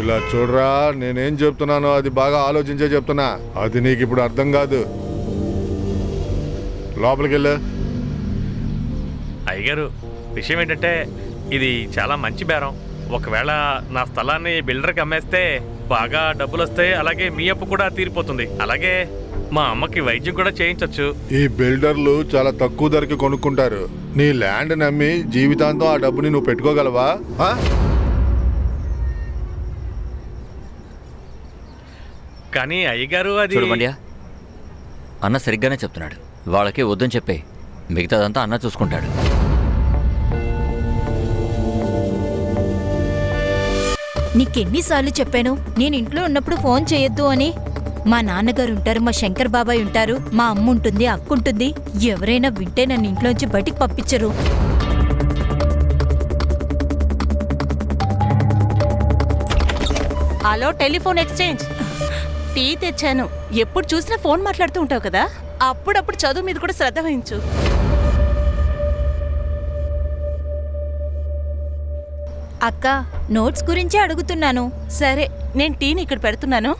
ఇలా చూడరా, నేనేం చెప్తున్నానో అది బాగా ఆలోచించే చెప్తున్నా. అది నీకు ఇప్పుడు అర్థం కాదు. లోపలికి వెళ్ళు. అయ్యగారు, విషయం ఏంటంటే ఇది చాలా మంచి బేరం. ఒకవేళ నా స్థలాన్ని బిల్డర్కి అమ్మేస్తే బాగా డబ్బులు వస్తాయి, అలాగే మీ అప్పు కూడా తీరిపోతుంది, అలాగే మా అమ్మకి వైద్యం కూడా చేయించవచ్చు. ఈ బిల్డర్లు చాలా తక్కువ ధరకి కొనుక్కుంటారు. నీ ల్యాండ్ నమ్మి జీవితాంతం ఆ డబ్బుని నువ్వు పెట్టుకోగలవా? కానీ అయ్యగారు, అది చూడమండియా, అన్న సరిగ్గానే చెప్తున్నాడు. వాళ్ళకి వద్దని చెప్పే, మిగతాదంతా అన్న చూసుకుంటాడు. నీకెన్నిసార్లు చెప్పాను నేను ఇంట్లో ఉన్నప్పుడు ఫోన్ చేయొద్దు అని? మా నాన్నగారు ఉంటారు, మా శంకర్ బాబాయ్ ఉంటారు, మా అమ్మ ఉంటుంది, అక్క ఉంటుంది. ఎవరైనా వింటే నన్ను ఇంట్లోంచి బయటికి పంపించరు. Hello, telephone exchange. టీ తెచ్చాను. ఎప్పుడు చూసినా ఫోన్ మాట్లాడుతూ ఉంటావు కదా, అప్పుడప్పుడు చదువు మీద కూడా శ్రద్ధ వహించు. అక్క, నోట్స్ గురించే అడుగుతున్నాను. సరే, నేను టీని ఇక్కడ పెడుతున్నాను.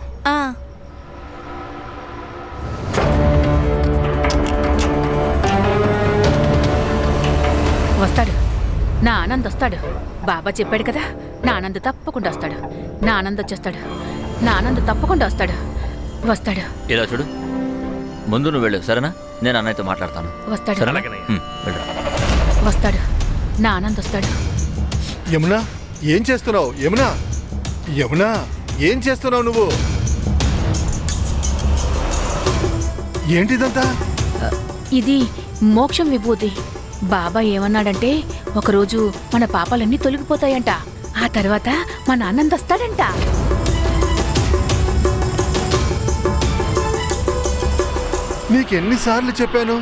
వస్తాడు, నా ఆనంద్ వస్తాడు. బాబా చెప్పాడు కదా, నా ఆనంద్ తప్పకుండా వస్తాడు. నా ఆనంద్ వచ్చేస్తాడు, నా ఆనంద్ తప్పకుండా వస్తాడు. వస్తాడు. ఇలా చూడు, ముందు నువ్వు వెళ్ళు, సరేనా? నేను అన్నయ్యతో మాట్లాడతాను. వస్తాడు. వస్తాడు. నా ఆనంద్ వస్తాడు. యమునా, ఏం చేస్తున్నావు? యమునా, యమునా, ఏం చేస్తున్నావు నువ్వు? ఏంటిదంతా? ఇది మోక్షం విభూతి. బాబా ఏమన్నాడంటే, ఒకరోజు మన పాపాలన్నీ తొలగిపోతాయంట. ఆ తర్వాత మన ఆనంద్ వస్తాడంట. నీకెన్నిసార్లు చెప్పాను,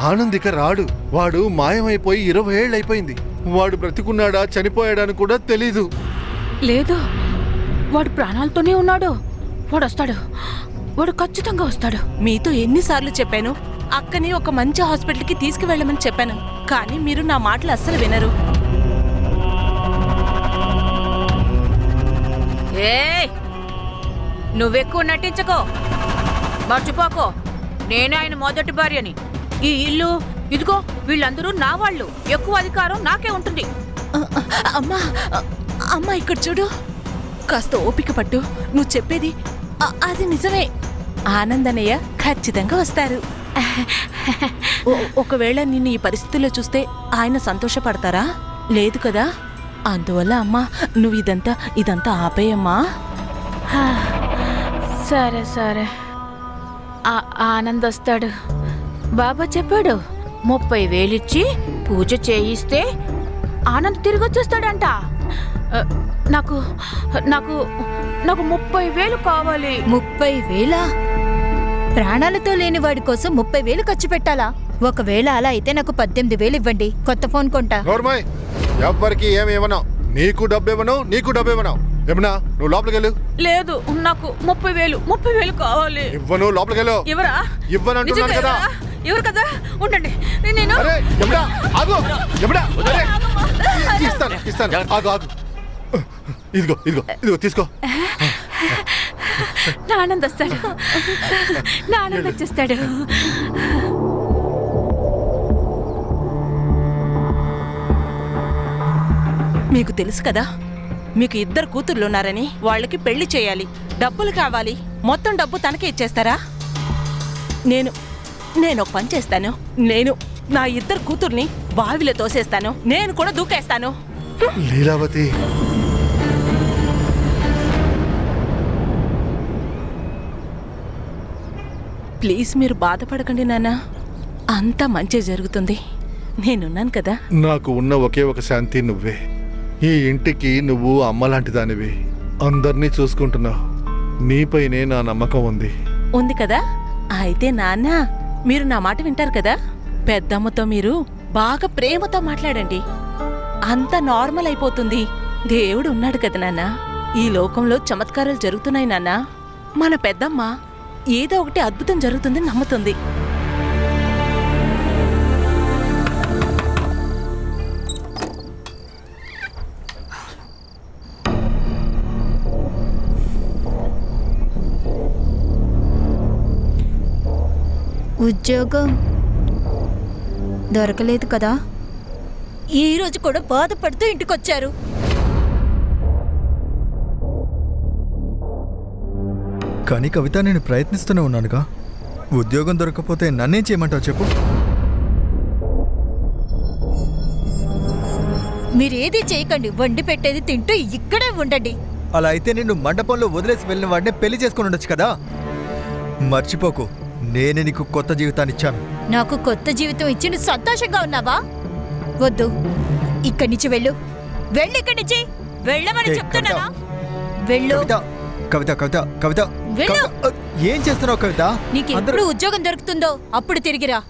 ఆనందిక రాడు. వాడు మాయమైపోయి 20 ఏళ్ళు అయిపోయింది. వాడు బ్రతికున్నాడా చనిపోయాడని కూడా తెలీదు. లేదు, వాడు ప్రాణాలతోనే ఉన్నాడు. వాడు వస్తాడు, వాడు ఖచ్చితంగా వస్తాడు. మీతో ఎన్నిసార్లు చెప్పాను, అక్కని ఒక మంచి హాస్పిటల్కి తీసుకువెళ్ళమని చెప్పాను, కానీ మీరు నా మాటలు అస్సలు వినరు. నువ్వెక్కువ నటించకో, మర్చిపోకో, నేనే ఆయన మొదటి భార్యని. ఈ ఇల్లు, ఇదిగో వీళ్ళందరూ నా వాళ్ళు. ఎక్కువ అధికారం నాకే ఉంటుంది. అమ్మా, అమ్మా, ఇక్కడ చూడు. కాస్త ఓపిక పట్టు. నువ్వు చెప్పేది అది నిజమే. ఆనందనయ్య ఖచ్చితంగా వస్తారు. ఒకవేళ నిన్ను ఈ పరిస్థితుల్లో చూస్తే ఆయన సంతోషపడతారా? లేదు కదా. అందువల్ల అమ్మా, నువ్వు ఇదంతా ఆపేయమ్మా. సరే సరే, ఆనంద్ వస్తాడు. బాబా చెప్పాడు, 30,000 ఇచ్చి పూజ చేయిస్తే ఆనంద్ తిరిగి వచ్చేస్తాడంట. నాకు నాకు నాకు 30,000 కావాలి. 30,000? ప్రాణాలతో లేని వాడి కోసం 30,000 ఖర్చు పెట్టాలా? ఒకవేళ అలా అయితే నాకు 18,000 ఇవ్వండి, కొత్త ఫోన్ కొంటా. నోర్మయ్, ఎవ్వరికి ఏమి ఇవ్వను. నీకు డబ్బు ఇవ్వను, నీకు డబ్బు ఇవ్వను. ఏమన్నా, నువ్వు లోపలికి వెళ్ళు. లేదు, నాకు 30,000 కావాలి. ఇవ్వను, లోపలికి వెళ్ళు. ఎవరా? ఇవ్వనంటున్నాను కదా. ఎవరు కదా? ఉండండి, నేను ఇస్తాను. ఆగు. ఇదిగో తీసుకో. నా ఆనంద్ వస్తాడు, నా ఆనంద్ వచ్చేస్తాడు. మీకు తెలుసు కదా, మీకు 2 కూతుర్లున్నారని. వాళ్ళకి పెళ్లి చేయాలి, డబ్బులు కావాలి. మొత్తం డబ్బు తనకే ఇచ్చేస్తారా? నేను ఒక పని చేస్తాను. నేను నా 2 కూతుర్ని బావిలో తోసేస్తాను. నేను కూడా దూకేస్తాను. లీలావతి, ప్లీజ్ మీరు బాధపడకండి నాన్న, అంతా మంచి జరుగుతుంది. నేనున్నాను కదా. నాకు ఉన్న ఒకే ఒక శాంతి నువ్వే. ఈ ఇంటికి నువ్వు అమ్మలాంటి దానివి. అందరినీ చూసుకుంటున్నావు. నీపైనే నా నమ్మకం ఉంది కదా. అయితే నాన్న, మీరు నా మాట వింటారు కదా. పెద్దమ్మతో మీరు బాగా ప్రేమతో మాట్లాడండి, అంతా నార్మల్ అయిపోతుంది. దేవుడు ఉన్నాడు కదా నాన్న. ఈ లోకంలో చమత్కారాలు జరుగుతున్నాయి నాన్న. మన పెద్దమ్మ ఏదో ఒకటి అద్భుతం జరుగుతుందని నమ్ముతుంది. ఉద్యోగం దొరకలేదు కదా. ఈ రోజు కూడా బాధపడుతూ ఇంటికొచ్చారు. కానీ కవిత, నేను ప్రయత్నిస్తూనే ఉన్నానుగా. ఉద్యోగం దొరకకపోతే నన్నేం చేయమంటావు చెప్పు. మీరేది చేయకండి, వండి పెట్టేది తింటూ ఇక్కడే ఉండండి. అలా అయితే నిన్ను మండపంలో వదిలేసి వెళ్ళిన వాడిని పెళ్లి చేసుకుని ఉండొచ్చు కదా. మర్చిపోకు, నేనే నీకు కొత్త జీవితాన్ని ఇచ్చాను. నాకు కొత్త జీవితం ఇచ్చి నువ్వు సంతోషంగా ఉన్నావా? వద్దు, ఇక్కడి నుంచి వెళ్ళు. వెళ్ళు ఇక్కడి నుంచి. వెళ్ళమని ఏయ్, చెప్తున్నానా? వెళ్ళు. కవిత, కవిత, కవిత, కవిత, వెళ్ళు. కవిత, ఏం చేస్తున్నావు కవిత? నీకు ఎప్పుడు ఉద్యోగం దొరుకుతుందో అప్పుడు తిరిగిరా.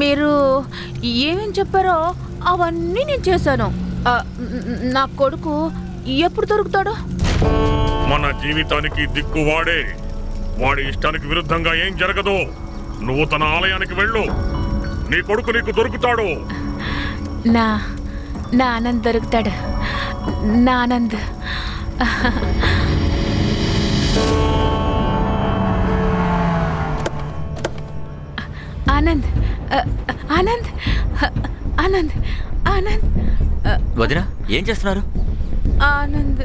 మీరు ఏమేం చెప్పారో అవన్నీ నేను చేశాను. నా కొడుకు ఎప్పుడు దొరుకుతాడో? మన జీవితానికి దిక్కు వాడే. వాడి ఇష్టానికి విరుద్ధంగా ఏం జరగదు. నువ్వు తన ఆలయానికి వెళ్ళు. నీ కొడుకు నీకు దొరుకుతాడు. నా నా ఆనంద్ దొరుకుతాడు. నా ఆనంద్. ఆనంద్, ఆనంద్, ఆనంద్, ఆనంద్, వదినా ఏం చేస్తున్నారు? ఆనంద్,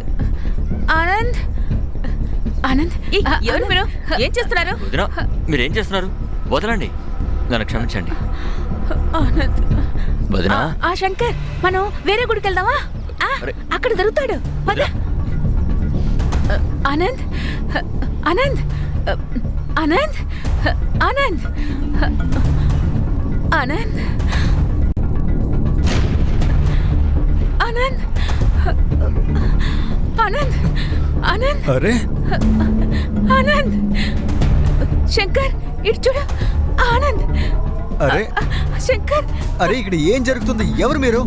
ఆనంద్, ఆనంద్. ఎవరు మీరు? ఏం చేస్తున్నారు? వదినా మీరేం చేస్తున్నారు? వదలండి, నన్ను క్షమించండి. ఆనంద్, వదినా ఆ శంకర్, మనం వేరే గుడికి వెళ్దామా? అరే. అక్కడ దొరుకుతాడు. పద. ఆనంద్, ఆనంద్, ఆనంద్, ఆనంద్, ఆనంద్, ఆనంద్, ఆనంద్, ఆనంద్, అరే ఆనంద్. శంకర్, ఇటు చూడు. ఆనంద్. అరే శంకర్, అరే, ఇక్కడ ఏం జరుగుతుంది? ఎవరు మీరు?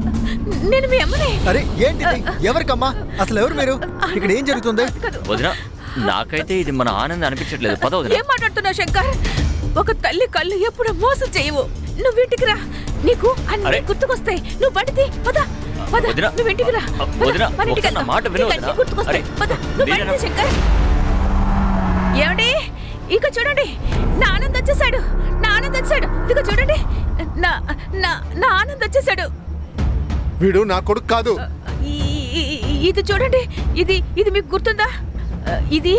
నేను మీ అమ్మని. అరే ఏంటిది? ఎవరికమ్మా? అసలు ఎవరు మీరు? ఇక్కడ ఏం జరుగుతుంది? వదినా నాకైతే ఇది మన ఆనందం అనిపించట్లేదు. పద వదినా. ఏం మాట్లాడుతున్నావు శంకర్? ఒక తల్లి కళ్ళు ఎప్పుడు మోసం చేయవు. నువ్వు ఇంటికి రా, నీకు అన్ని అరే. గుర్తుకొస్తాయి. నువ్వు బడితే పద, పద. వదినా. నువ్వు ఇంటికి రా. పద, వదినా, మన ఇంటికి ఒకసారి నా వెళ్దాం. మాట విను నీకు అన్ని వదినా. గుర్తుకొస్తాయి. అరే, పద, నువ్వు నేనేనా? బడితే శంకర్. ఏమండి, ఇక చూడండి, నా ఆనంద్ వచ్చేసాడు. నా ఆనంద్ వచ్చాడు. ఇక చూడండి, నా నా నా ఆనంద్ వచ్చేసాడు. వీడు నా కొడుకు కాదు. ఇది చూడండి, ఇది ఇది మీకు గుర్తుందా? ఇది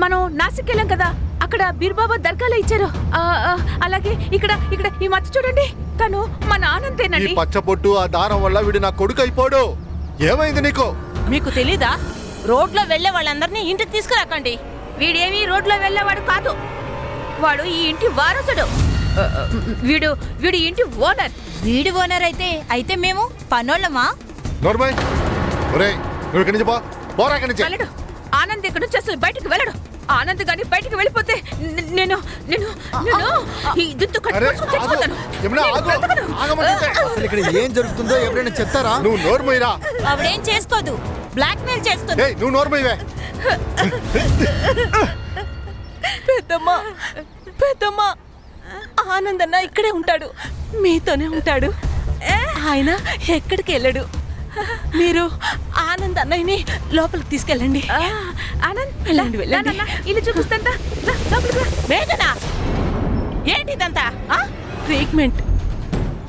మనం నాసిక్ వెళ్ళాం కదా, అక్కడ బీర్బాబా దర్గాలో ఇచ్చారు. అలాగే ఇక్కడ ఇక్కడ ఈ మచ్చ చూడండి, తను మన ఈ ఆనందేనండి. పచ్చబొట్టు ఆ దారం వల్ల వీడు నా కొడుకు అయిపోడు. ఏమైంది నీకు? మీకు తెలీదా? రోడ్లో వెళ్లే వాళ్ళందరినీ ఇంటికి తీసుకురాకండి. వీడేమీ రోడ్లో వెళ్ళేవాడు కాదు. వాడు ఈ ఇంటి వారసుడు. వీడు వీడు ఈ ఇంటి ఓనర్. వీడు ఓనర్ అయితే మేము పనోళ్ళమా? నోర్మై, ఒరేయ్ నువ్వు ఇక్కడి నుంచి పోరా ఇక్కడి నుంచి. వెళ్ళడు. ఆనంద్ ఇక్కడ నుంచి అసలు బయటకు వెళ్ళడు. ఆనంద్ గాని బయటకు వెళ్ళిపోతే నేను నేను నేను ఈ దుత్తు అరే, కట్టుకొని చచ్చిపోతాను. ఏమన్నా నేను ఆగు. బ్రతకను. ఆగమంటుంటే. అసలు ఇక్కడ ఏం జరుగుతుందో ఎవరైనా చెప్తారా? నువ్వు నోర్మయ్యరా. ఆవిడేం చేసుకోదు, బ్లాక్ మెయిల్ చేస్తుంది. ఏయ్ నువ్వు నోర్మయ్యవే. పెద్దమ్మా, పెద్దమ్మా, ఆనంద్ అన్న ఇక్కడే ఉంటాడు, మీతోనే ఉంటాడు. ఆయన ఎక్కడికి వెళ్ళడు. మీరు ఆనంద్ అన్నయ్యని లోపలికి తీసుకెళ్ళండి. ఆనంద్, వెళ్ళండి, వెళ్ళండి. ఇల్లు చూపిస్తాంతా. వేదనా, ఏంటిదంతా? ట్రీట్మెంట్.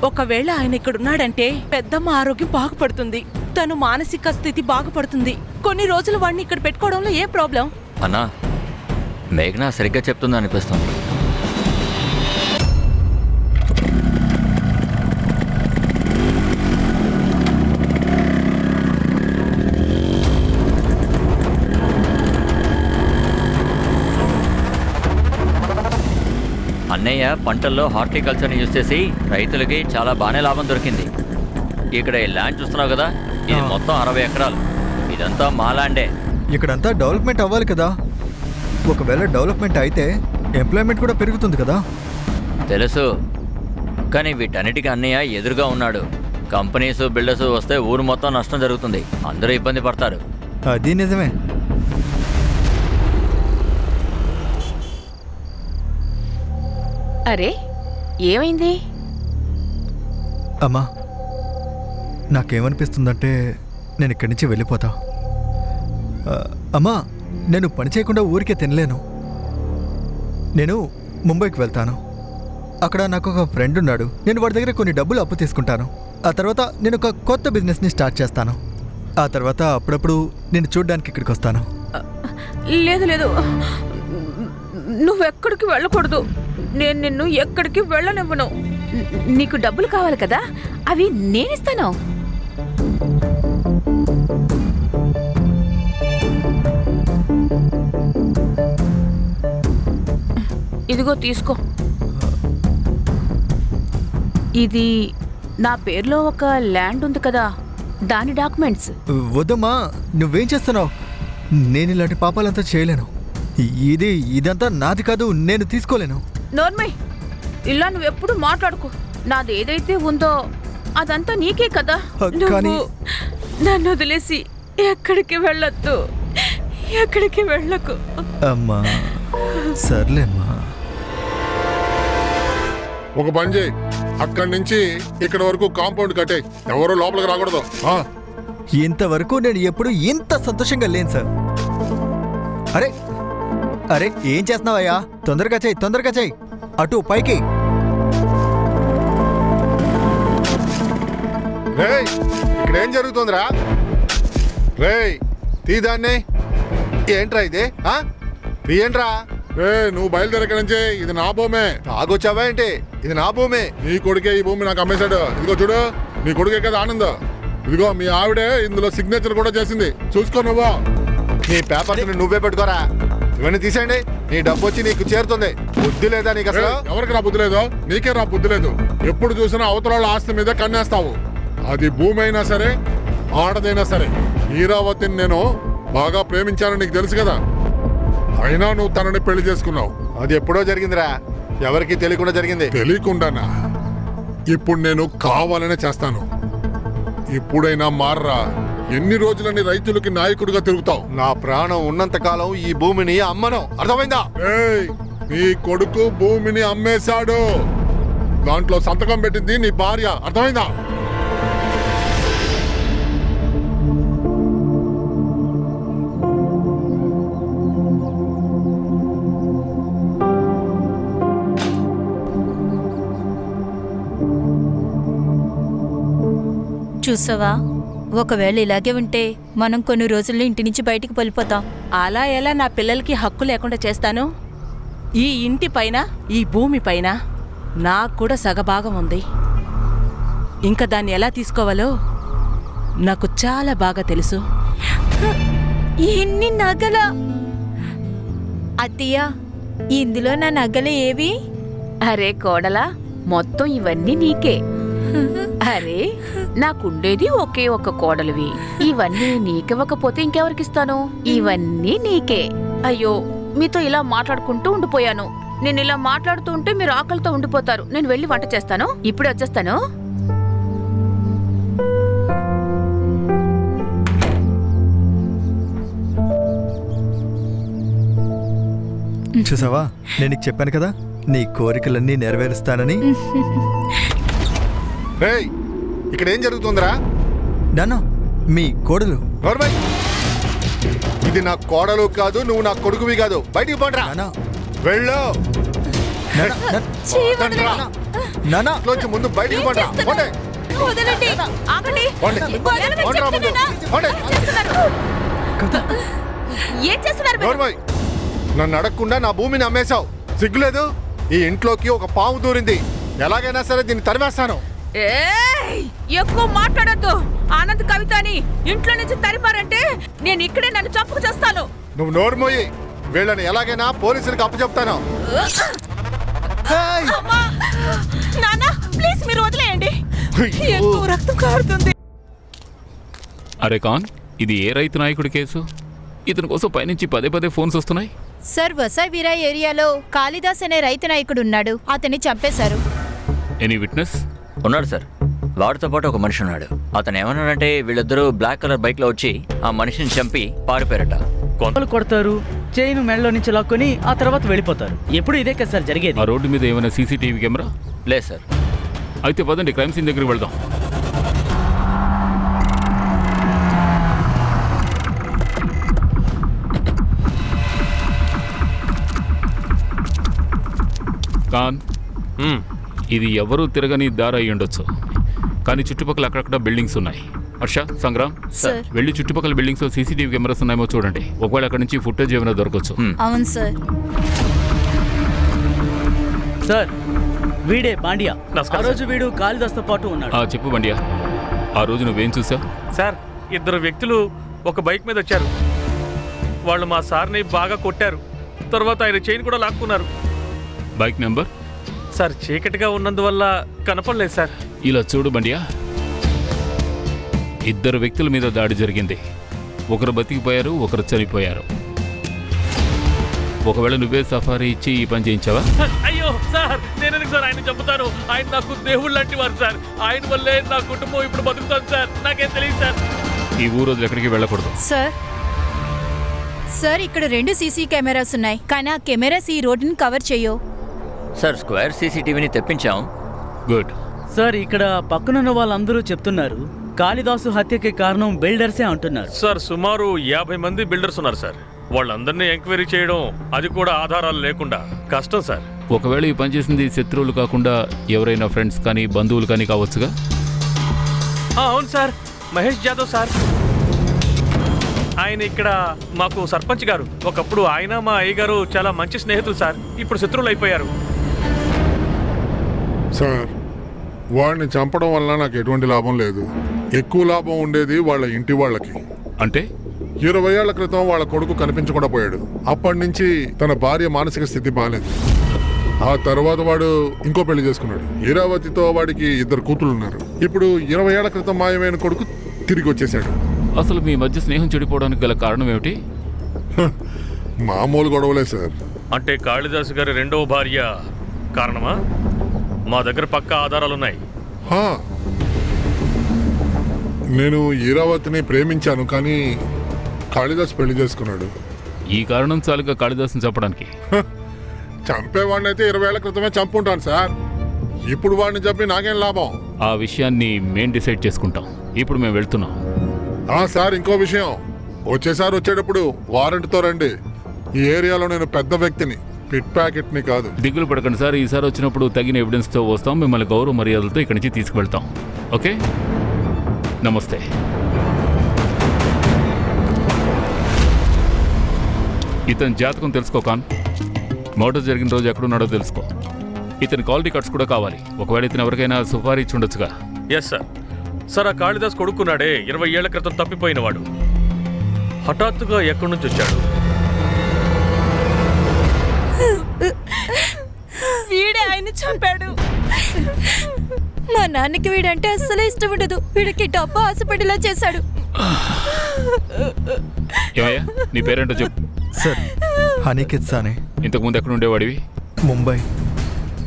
ఒకవేళ ఆయన ఇక్కడ ఉన్నాడంటే పెద్దమ్మ ఆరోగ్యం బాగుపడుతుంది, తను మానసిక స్థితి బాగుపడుతుంది. కొన్ని రోజులు వాడిని ఇక్కడ పెట్టుకోవడంలో ఏ ప్రాబ్లం? అన్నా, మేఘనా సరిగ్గా చెప్తుందా అనిపిస్తుంది. అన్నయ్య పంటల్లో హార్టికల్చర్ని యూజ్ చేసి రైతులకి చాలా బాగానే లాభం దొరికింది. ఇక్కడ ఈ ల్యాండ్ చూస్తున్నావు కదా, ఇది మొత్తం 60 ఎకరాలు. ఇదంతా మా ల్యాండే. ఇక్కడంతా డెవలప్మెంట్ అవ్వాలి కదా. ఒకవేళ డెవలప్మెంట్ అయితే ఎంప్లాయ్మెంట్ కూడా పెరుగుతుంది కదా. తెలుసు, కానీ వీటన్నిటికీ అన్నయ్య ఎదురుగా ఉన్నాడు. కంపెనీస్ బిల్డర్స్ వస్తే ఊరు మొత్తం నష్టం జరుగుతుంది, అందరూ ఇబ్బంది పడతారు. అది నిజమే. అరే ఏమైంది? అమ్మా, నాకేమనిపిస్తుందంటే నేను ఇక్కడి నుంచి వెళ్ళిపోతా. అమ్మా, నేను పని చేయకుండా ఊరికే తినలేను. నేను ముంబైకి వెళ్తాను. అక్కడ నాకు ఒక ఫ్రెండ్ ఉన్నాడు. నేను వాడి దగ్గర కొన్ని డబ్బులు అప్పు తీసుకుంటాను. ఆ తర్వాత నేను ఒక కొత్త బిజినెస్ని స్టార్ట్ చేస్తాను. ఆ తర్వాత అప్పుడప్పుడు నేను చూడ్డానికి ఇక్కడికి వస్తాను. లేదు లేదు, నువ్వెక్కడికి వెళ్ళకూడదు. నేను నిన్ను ఎక్కడికి వెళ్ళనివ్వను. నీకు డబ్బులు కావాలి కదా, అవి నేనిస్తాను. ఇదిగో తీసుకో. ఇది నా పేరులో ఒక ల్యాండ్ ఉంది కదా, దాని డాక్యుమెంట్స్. వద్దమ్మా, నువ్వేం చేస్తున్నావు? నేను ఇలాంటి పాపాలంతా చేయలేను. ఇదంతా నాది కాదు, నేను తీసుకోలేను. నోర్మయ్, ఇలా నువ్వెప్పుడు మాట్లాడుకో. నాది ఏదైతే ఉందో అదంతా నీకే కదా. కానీ నన్ను వదిలేసి ఎక్కడికి వెళ్ళొద్దు, ఎక్కడికి వెళ్ళకు. అమ్మా, సర్లేమ్మా. ఒక పని చేయి, అక్కడి నుంచి ఇక్కడ వరకు కాంపౌండ్ కట్టే, ఎవరు లోపలికి రాకూడదు. ఇంతవరకు నేను ఎప్పుడు ఇంత సంతోషంగా లేను సార్. అరే అరే, ఏం చేస్తున్నావయ్యా? తొందరగా చెయ్యి, తొందరగా చెయ్యి. అటు పైకి. రేయ్, ఇక్కడేం జరుగుతుందిరా? రేయ్, తీదాన్ని. ఏంట్రా ఇది? తీయండ్రా. నువ్వు బయలుదేరక నుంచి, ఇది నా భూమే. తాగొచ్చావా ఏంటి? ఇది నా భూమి. నీ కొడుకే ఈ భూమి నాకు అమ్మేశాడు. ఇదిగో చూడు, నీ కొడుకే కదా ఆనంద్. ఇదిగో మీ ఆవిడే ఇందులో సిగ్నేచర్ కూడా చేసింది, చూసుకో నువ్వు. నీ పేపర్స్ నువ్వే పెట్టుకోరా. ఇవన్నీ తీసేయండి. నీ డబ్బు వచ్చి నీకు చేరుతుంది. బుద్ధి లేదా నీకు అసలు? ఎవరికి రా బుద్ధి లేదు? నీకే రా బుద్ధి లేదు. ఎప్పుడు చూసినా అవతల ఆస్తి మీద కన్నేస్తావు. అది భూమి అయినా సరే, ఆడదైనా సరే. హీరావతిని నేను బాగా ప్రేమించానని నీకు తెలుసు కదా, అయినా నువ్వు తనని పెళ్లి చేసుకున్నావు. అది ఎప్పుడో జరిగిందిరా, ఎవరికి తెలియకుండా జరిగింది. తెలియకుండానా? ఇప్పుడు నేను కావాలనే చేస్తాను. ఇప్పుడైనా మార్రా. ఎన్ని రోజులని రైతులకి నాయకుడిగా తిరుగుతావు? నా ప్రాణం ఉన్నంత కాలం ఈ భూమిని అమ్మను. అర్థమైందా? నీ కొడుకు భూమిని అమ్మేశాడు. దాంట్లో సంతకం పెట్టింది నీ భార్య. అర్థమైందా? చూసావా, ఒకవేళ ఇలాగే ఉంటే మనం కొన్ని రోజుల్లో ఇంటి నుంచి బయటికి వెళ్ళిపోతాం. అలా ఎలా నా పిల్లలకి హక్కు లేకుండా చేస్తాను? ఈ ఇంటి పైన, ఈ భూమి పైన నాకు కూడా సగభాగం ఉంది. ఇంకా దాన్ని ఎలా తీసుకోవాలో నాకు చాలా బాగా తెలుసు. ఎన్ని నగల! అత్తయ్య, ఇందులో నా నగలు ఏవి? అరే కోడలా, మొత్తం ఇవన్నీ నీకే. అరే, నాకుండేది ఒకే ఒక్క కోడలివి. ఇవన్నీ నీకివ్వకపోతే ఇంకెవరికిస్తాను? ఇవన్నీ నీకే. అయ్యో, మీతో ఇలా మాట్లాడుకుంటూ ఉండిపోయాను. నేను ఇలా మాట్లాడుతూ ఉంటే మీరు ఆకలితో ఉండిపోతారు. నేను వెళ్ళి వంట చేస్తాను, ఇప్పుడే వచ్చేస్తాను. చూసావా, నేను నీకు చెప్పాను కదా, నీ కోరికలన్నీ నెరవేరుస్తానని. రేయ్, ఇక్కడ ఏం జరుగుతుందిరా? నాన్న, మీ కోడలు. నోర్మయ్, ఇది నా కోడలు కాదు, నువ్వు నా కొడుకువి కాదు. బయటికి పోండ్రా. నాన్న, వెళ్ళు. నాన్న, ఇంట్లోంచి ముందు బయటికి పోండ్రా. పోండి. వదలండి, ఆగండి. పోండి. వదలండి పోండ్రా ముందు. చెప్తున్నానా? పోండి. ఏం చేస్తున్నారు మీరు? నోర్మయ్, నన్ను అడగకుండా నా భూమిని అమ్మేశావు. సిగ్గులేదు? ఈ ఇంట్లోకి ఒక పాము దూరింది. ఎలాగైనా సరే దీన్ని తరిమేస్తాను. ఏయ్, ఎక్కువ మాట్లాడొద్దు. ఆనంద్ కవితని ఇంట్లో నుంచి తరిపారంటే నేను ఇక్కడే నన్ను చంపుకు చేస్తాను. నువ్వు నోరుమోయి. వీళ్ళని ఎలాగైనా పోలీసులకు అప్పచెప్తాను. నాన్న, ప్లీజ్ మీరు వదిలేయండి. అయ్యో. ఎక్కువ రక్తం కారుతుంది. అరే కాన్, ఇది ఏ రైతు నాయకుడి కేసు? ఇతని కోసం పైనుంచి పదే పదే ఫోన్స్ వస్తున్నాయి. సార్, వసావిరా ఏరియాలో కాళిదాస్ అనే రైతు నాయకుడు ఉన్నాడు. అతన్ని చంపేశారు. Any witness? ఉన్నాడు సార్. వాడితో పాటు ఒక మనిషి ఉన్నాడు. అతను ఏమన్నాడంటే వీళ్ళిద్దరూ బ్లాక్ కలర్ బైక్లో వచ్చి ఆ మనిషిని చంపి పారిపోయారట. కొంతలు కొడతారు, చైన్ మెడలో నుంచి లాక్కొని ఆ తర్వాత వెళ్ళిపోతారు. ఎప్పుడు ఇదే కదా సార్ జరిగేది. ఆ రోడ్డు మీద ఏమైనా సీసీటీవీ కెమెరా? లేదు సార్. అయితే పదండి, క్రైమ్ సీన్ దగ్గరికి వెళ్దాం. ఖాన్, ఇది ఎవరూ తిరగని దారి అయి ఉండొచ్చు, కానీ చుట్టుపక్కల అక్కడక్కడ బిల్డింగ్స్ ఉన్నాయి. హర్ష, సంగ్రామ్, సార్. వెళ్ళి చుట్టుపక్కల బిల్డింగ్స్ సీసీటీవీ కెమెరాస్ ఉన్నాయేమో చూడండి. ఒకవేళ అక్కడ నుంచి ఫుటేజ్ ఏమైనా దొరకచ్చు. అవును సార్. సార్, వీడే పాండ్యా. నమస్కారం ఆ రోజు వీడు కాళిదాస్తో పాటు ఉన్నాడు. చెప్పు బండియా, ఆ రోజు నువ్వేం చూసావు? సార్, ఇద్దరు వ్యక్తులు ఒక బైక్ మీద వచ్చారు. వాళ్ళు మా సార్ని బాగా కొట్టారు. తర్వాత ఆయన చైన్ కూడా లాక్కున్నారు. Bike number? సార్, చీకటిగా ఉన్నందువల్ల కనపడలేదు సార్. ఇలా చూడు బండియా, ఇద్దరు వ్యక్తుల మీద దాడి జరిగింది. ఒకరు బతికిపోయారు, ఒకరు చనిపోయారు. ఒకవేళ నువ్వే సఫారీ ఇచ్చి ఈ పని చేయించావా? అయ్యో సార్, నేనెందుకు సార్ ఆయన చంపుతాను? ఆయన నాకు దేవుళ్ళు లాంటి వారు సార్. ఆయన వల్లే నా కుటుంబం ఇప్పుడు బతుకుతాను సార్. నాకేం తెలియదు సార్. ఈ ఊరు ఎక్కడికి వెళ్ళకూడదు. సార్ సార్, ఇక్కడ 2 సీసీ కెమెరాస్ ఉన్నాయి, కానీ ఆ కెమెరాస్ ఈ రోడ్డుని కవర్ చేయవు. సార్, స్క్వేర్ సీసీటీవీని తెప్పించాం. గుడ్. సార్, ఇక్కడ పక్కనున్న వాళ్ళందరూ చెప్తున్నారు కాళిదాసు హత్యకి కారణం బిల్డర్సే అంటున్నారు. సార్, సుమారు 50 మంది బిల్డర్స్ ఉన్నారు సార్. వాళ్ళందరినీ ఎంక్వైరీ చేయడం, అది కూడా ఆధారాలు లేకుండా కష్టం సార్. ఒకవేళ ఈ పని చేసింది శత్రువులు కాకుండా ఎవరైనా ఫ్రెండ్స్ కానీ బంధువులు కానీ కావచ్చుగా? అవును సార్, మహేష్ జాదవ్ సార్. ఆయన ఇక్కడ మాకు సర్పంచ్ గారు. ఒకప్పుడు ఆయన మా అయ్యగారు చాలా మంచి స్నేహితులు సార్. ఇప్పుడు శత్రువులు అయిపోయారు. సార్, వాడిని చంపడం వల్ల నాకు ఎటువంటి లాభం లేదు. ఎక్కువ లాభం ఉండేది వాళ్ళ ఇంటి వాళ్ళకి. అంటే 20 ఏళ్ల క్రితం వాళ్ళ కొడుకు కనిపించకుండా పోయాడు. అప్పటి నుంచి తన భార్య మానసిక స్థితి బాగాలేదు. ఆ తర్వాత వాడు ఇంకో పెళ్లి చేసుకున్నాడు. ఈరావతితో వాడికి 2 కూతుళ్ళు ఉన్నారు. ఇప్పుడు 20 ఏళ్ల క్రితం మాయమైన కొడుకు తిరిగి వచ్చేసాడు. అసలు మీ మధ్య స్నేహం చెడిపోవడానికి గల కారణం ఏమిటి? మామూలు గొడవలే సార్. అంటే కాళిదాసు గారి 2వ భార్య కారణమా? మా దగ్గర పక్కా ఆధారాలున్నాయి. హా, నేను ఈరావతిని ప్రేమించాను, కానీ కాళిదాస్ పెళ్లి చేసుకున్నాడు. ఈ కారణం చాలుగా కాళిదాసుని చంపడానికి? చంపేవాడిని అయితే 20 ఏళ్ల క్రితమే చంపుంటాను సార్. ఇప్పుడు వాడిని చంపి నాకేం లాభం? ఆ విషయాన్ని మేం డిసైడ్ చేసుకుంటాం. ఇప్పుడు మేము వెళ్తున్నాం. సార్, ఇంకో విషయం, వచ్చేసారి వచ్చేటప్పుడు వారెంట్తో రండి. ఈ ఏరియాలో నేను పెద్ద వ్యక్తిని, పిట్ ప్యాకెట్ని కాదు. దిగులు పడకండి సార్, ఈసారి వచ్చినప్పుడు తగిన ఎవిడెన్స్తో వస్తాం. మిమ్మల్ని గౌరవ మర్యాదలతో ఇక్కడి నుంచి తీసుకువెళ్తాం. ఓకే, నమస్తే. ఇతని జాతకం తెలుసుకో ఖాన్. మర్డర్ జరిగిన రోజు ఎక్కడున్నాడో తెలుసుకో. ఇతని కాల్ రికార్డ్స్ కూడా కావాలి. ఒకవేళ ఇతను ఎవరికైనా సుపారీ ఇచ్చి ఉండొచ్చుగా. Yes sir. సార్, ఆ కాళిదాస్ కొడుకున్నాడే 20 ఏళ్ల క్రితం తప్పిపోయినవాడు హఠాత్తుగా ఎక్కడి నుంచి వచ్చాడు? వీడే ఆయన చంపాడు. మా నాన్నకి వీడంటే అస్సలే ఇష్టం ఉండదు. వీడికి డబ్బు ఆశపడేలా చేశాడు. ఏమయ్యా, నీ పేరేంటో చెప్పు. సార్, హనీకిత్ సానే. ఇంతకుముందు ఎక్కడ ఉండేవాడివి? ముంబై.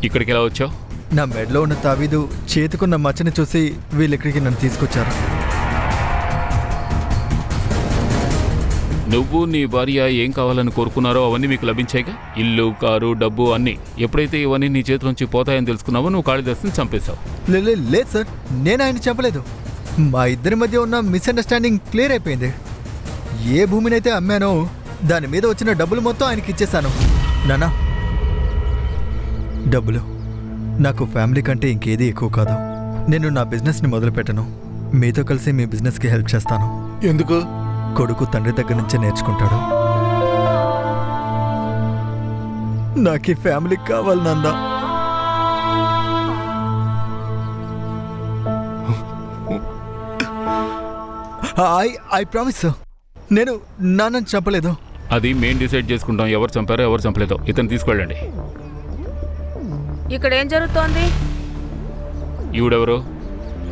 ఇక్కడికి ఎలా వచ్చావు? నా మెడలో ఉన్న తావీదు, చేతుకున్న మచ్చని చూసి వీళ్ళిక్కడికి నన్ను తీసుకొచ్చారు. నువ్వు నీ భార్య ఏం కావాలని కోరుకున్నారో అవన్నీ మీకు లభించాయిగా. ఇల్లు, కారు, డబ్బు అన్నీ. ఎప్పుడైతే ఇవన్నీ నీ చేతిలోంచి పోతాయని తెలుసుకున్నావో నువ్వు కాళిదాసుని చంపేశావు. లేదు సార్, నేను ఆయన చెప్పలేదు. మా ఇద్దరి మధ్య ఉన్న మిస్అండర్స్టాండింగ్ క్లియర్ అయిపోయింది. ఏ భూమినైతే అమ్మానో దాని మీద వచ్చిన డబ్బులు మొత్తం ఆయనకి ఇచ్చేశాను. నానా, డబ్బులు నాకు ఫ్యామిలీ కంటే ఇంకేది ఎక్కువ కాదు. నేను నా బిజినెస్ని మొదలుపెట్టను. మీతో కలిసి మీ బిజినెస్కి హెల్ప్ చేస్తాను. ఎందుకు? కొడుకు తండ్రి దగ్గర నుంచే నేర్చుకుంటాడు. నాకు ఈ ఫ్యామిలీ కావాలి నాన్న. ఐ ప్రామిస్ సార్, నేను నాన్నని చంపలేదు. అది మేం డిసైడ్ చేసుకుంటాం ఎవరు చంపారో ఎవరు చంపలేదో. ఇతను తీసుకెళ్ళండి. ఇక్కడ ఏం జరుగుతోంది? ఈవిడెవరు?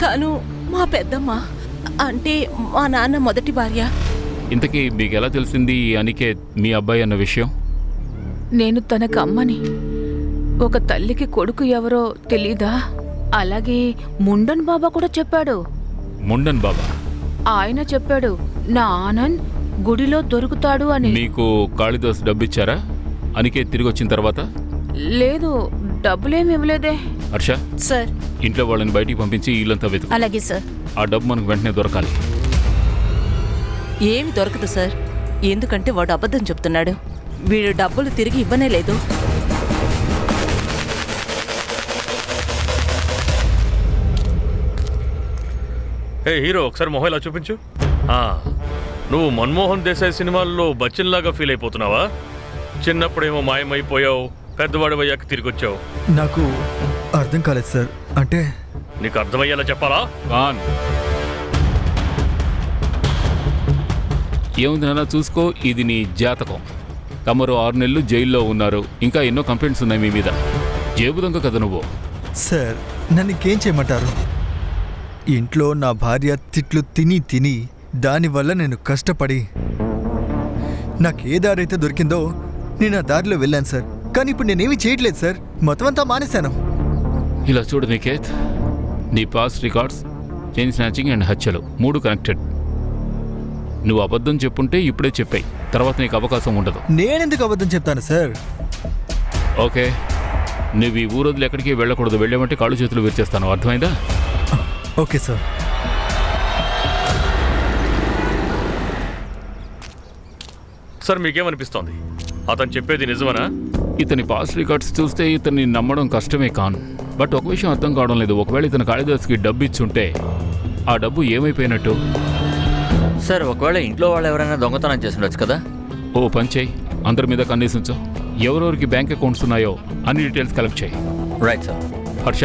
తను మా పెద్దమ్మ, అంటే మా నాన్న మొదటి భార్య. ఇంతకీ మీకు ఎలా తెలిసింది ఈ అనికేత్ మీ అబ్బాయి అన్న విషయం? నేను తనకు అమ్మని. ఒక తల్లికి కొడుకు ఎవరో తెలీదా? అలాగే ముండన్ బాబా కూడా చెప్పాడు. ముండన్ బాబా ఆయన చెప్పాడు నా ఆనంద్ గుడిలో దొరుకుతాడు అని. నీకు కాళిదాస్ డబ్బు ఇచ్చారా? అనికేత్ తిరిగి వచ్చిన తర్వాత? లేదు, డబ్బులేమి ఇవ్వలేదే. హర్ష, సార్. ఇంట్లో వాళ్ళని బయటికి పంపించి ఇల్లంతా వెతుకు. అలాగే సార్. ఆ డబ్బు మనకు వెంటనే దొరకాలి. ఏమి దొరకదు సార్, ఎందుకంటే వాడు అబద్ధం చెప్తున్నాడు. వీడు డబ్బులు తిరిగి ఇవ్వనే లేదు. హే హీరో, ఒకసారి మొహం ఇలా చూపించు. నువ్వు మన్మోహన్ దేశాయ్ సినిమాల్లో బచ్చన్ లాగా ఫీల్ అయిపోతున్నావా? చిన్నప్పుడేమో మాయమైపోయావు, పెద్దవాడు అయ్యాక తిరిగి వచ్చావు. నాకు అర్థం కాలేదు సార్. అంటే నీకు అర్థమయ్యేలా చెప్పాలా? ఖాన్, ఏముంది నాన్న, చూసుకో. ఇది నీ జాతకం. తమరు 6 నెలలు జైల్లో ఉన్నారు. ఇంకా ఎన్నో కంప్లైంట్స్ ఉన్నాయి మీ మీద. జేబు దొంగ కదా నువ్వు. సార్, నన్ను ఇంకేం చేయమంటారు? ఇంట్లో నా భార్య తిట్లు తిని తిని దానివల్ల నేను కష్టపడి నాకు ఏ దారి అయితే దొరికిందో నేను ఆ దారిలో వెళ్ళాను సార్. కానీ ఇప్పుడు నేనేమీ చేయట్లేదు సార్, మొత్తం అంతా మానేశాను. ఇలా చూడు నికేత్, నీ past records, chain snatching and హత్యలు 3 కనెక్టెడ్. నువ్వు అబద్ధం చెప్పుంటే ఇప్పుడే చెప్పాయి, తర్వాత నీకు అవకాశం ఉండదు. నేనెందుకు అబద్ధం చెప్తాను సార్? ఓకే, నువ్వు ఈ ఊరొదిలి ఎక్కడికి వెళ్ళకూడదు. వెళ్ళామంటే కాళ్ళు చేతులు విరిచేస్తాను, అర్థమైందా? Okay sir. సార్, మీకేమనిపిస్తోంది? అతను చెప్పేది నిజమనా? ఇతని పాస్ట్ రికార్డ్స్ చూస్తే ఇతన్ని నమ్మడం కష్టమే కాను. బట్ ఒక విషయం అర్థం కావడం లేదు. ఒకవేళ ఇతను కాళిదాస్కి డబ్బు ఇచ్చుంటే ఆ డబ్బు ఏమైపోయినట్టు? సార్, ఒకవేళ ఇంట్లో వాళ్ళు ఎవరైనా దొంగతనం చేసి ఉండొచ్చు కదా. ఓ పని చేయి, అందరి మీద కన్నేసించు. ఎవరెవరికి బ్యాంక్ అకౌంట్స్ ఉన్నాయో అన్ని డీటెయిల్స్ కలెక్ట్ చేయి. Right sir. Harsha,